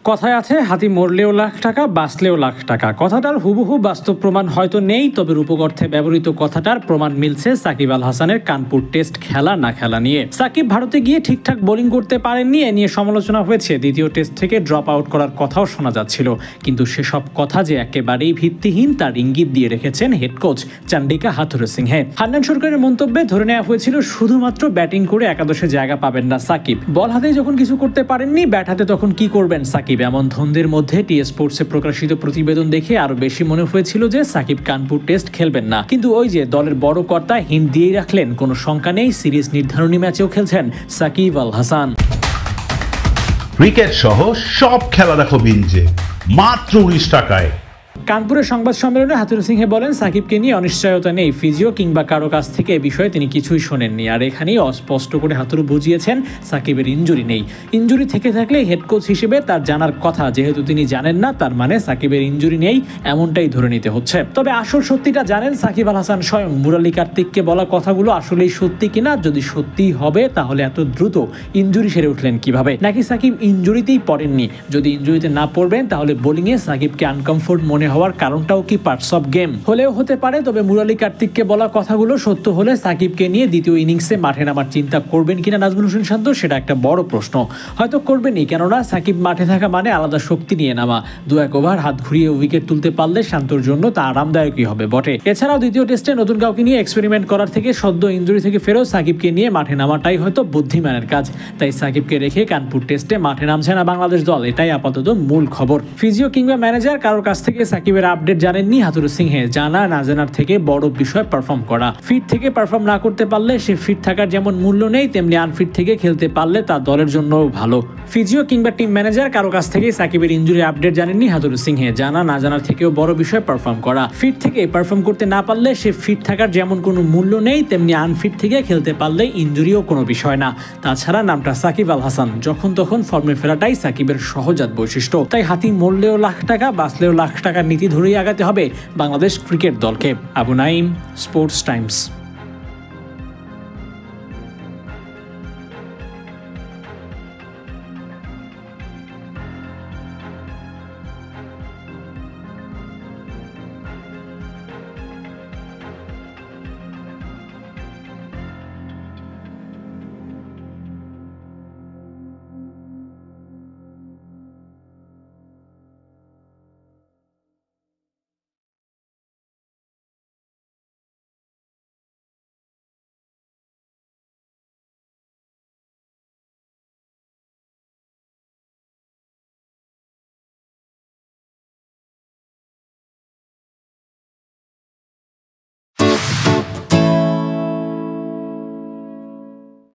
কথায় আছে হাতি মরলেও লাখ টাকা, বাঁচলেও লাখ টাকা। কথাটার হুবহু বাস্তব প্রমাণ হয়তো নেই, তবে রূপক-অর্থে ব্যবহৃত কথাটার প্রমাণ মিলছে সাকিব আল হাসানের কানপুর টেস্ট খেলা না খেলা নিয়ে। সাকিব ভারতে গিয়ে ঠিকঠাক বোলিং করতে পারেননি, এ নিয়ে সমালোচনা হয়েছে। দ্বিতীয় টেস্ট থেকে ড্রপ আউট করার কথাও শোনা যাচ্ছিল, কিন্তু সেসব কথা যে একেবারেই ভিত্তিহীন তার ইঙ্গিত দিয়ে রেখেছেন হেড কোচ চান্ডিকা হাথুরুসিংহে। হান্নান সরকারের মন্তব্যে ধরে নেওয়া হয়েছিল শুধুমাত্র ব্যাটিং করে একাদশে জায়গা পাবেন না সাকিব। বল হাতে যখন কিছু করতে পারেননি, ব্যাট হাতে তখন কি করবেন সাকিব? এমন ধন্দের মধ্যে টি স্পোর্টসে প্রকাশিত প্রতিবেদন দেখে আরো বেশি মনে হয়েছিল যে সাকিব কানপুর টেস্ট খেলবেন না। কিন্তু ওই যে দলের বড় কর্তা হিন্ট দিয়েই রাখলেন, কোনো শঙ্কা নেই, সিরিজ নির্ধারণী ম্যাচেও খেলছেন সাকিব আল হাসান। ক্রিকেট সহ সব খেলা দেখো বিঞ্জে মাত্র 19 টাকায়। কানপুরের সংবাদ সম্মেলনে হাথুরুসিংহে বলেন, সাকিবকে নিয়ে অনিশ্চয়তা নেই, ফিজিও কিংবা কারো কাছ থেকে এ বিষয়ে তিনি কিছুই শোনেননি। আর এখানেই অস্পষ্ট করে হাথুরু বুঝিয়েছেন সাকিবের ইনজুরি নেই। ইনজুরি থেকে থাকলে হেড কোচ হিসেবে তার জানার কথা, যেহেতু তিনি জানেন না তার মানে সাকিবের ইনজুরি নেই, এমনটাই ধরে নিতে হচ্ছে। তবে আসল সত্যিটা জানেন সাকিব আল হাসান স্বয়ং। মুরালি কার্তিককে বলা কথাগুলো আসলেই সত্যি কিনা, যদি সত্যি হবে তাহলে এত দ্রুত ইনজুরি সেরে উঠলেন কিভাবে? নাকি সাকিব ইনজুরিতেই পড়েননি? যদি ইনজুরিতে না পড়বেন তাহলে বোলিংয়ে সাকিবকে আনকমফোর্ট মনে হওয়ার কারণটাও কি পার্টস অফ গেম? হলেও হতে পারে। তবে মুরালি কার্তিককে বলা কথাগুলো সত্য হলে সাকিবকে নিয়ে দ্বিতীয় ইনিংসে মাঠে নামার চিন্তা করবেন কিনা নাজমুল হোসেন শান্ত, সেটা একটা বড় প্রশ্ন। হয়তো করবেনই, কেননা সাকিব মাঠে থাকা মানে আলাদা শক্তি নিয়ে নামা। 2-1 ওভার হাত ঘুরিয়ে উইকেট তুলতে পারলে শান্তর জন্য তা আরামদায়কই হবে বটে। এছাড়াও দ্বিতীয় টেস্টে নতুন কাউকে নিয়ে এক্সপেরিমেন্ট করার থেকে সদ্য ইনজুরি থেকে ফেরত সাকিবকে নিয়ে মাঠে নামাটাই হয়তো বুদ্ধিমানের কাজ। তাই সাকিবকে রেখে কানপুর টেস্টে মাঠে নামছে না বাংলাদেশ দল, এটাই আপাতত মূল খবর। ফিজিও কিংবা ম্যানেজার কারোর কাছ থেকে সাকিবের আপডেট জানেননি হাথুরুসিংহে। জানা না জানার থেকে বড় বিষয় পারফর্ম করা। ফিট থেকে পারফর্ম না করতে পারলে সে ফিট থাকার যেমন মূল্য নেই, তেমনি আনফিট থেকে খেলতে পারলে তা দলের জন্যও ভালো। ফিজিও কিংবা টিম ম্যানেজার কারো কাছ থেকে সাকিবের ইনজুরি আপডেট জানেননি হাথুরুসিংহে। জানা না জানার থেকেও বড় বিষয় পারফর্ম করা। ফিট থেকে পারফর্ম করতে না পারলে সে ফিট থাকার যেমন কোনো মূল্য নেই, তেমনি আনফিট থেকে খেলতে পারলে ইনজুরিও কোনো বিষয় না। তাছাড়া নামটা সাকিব আল হাসান, যখন তখন ফর্মে ফেরাটাই সাকিবের সহজাত বৈশিষ্ট্য। তাই হাতি মরলেও লাখ টাকা, বাঁচলেও লাখ টাকার নীতি ধরেই আগাতে হবে বাংলাদেশ ক্রিকেট দলকে। Abu Naim, sports Times.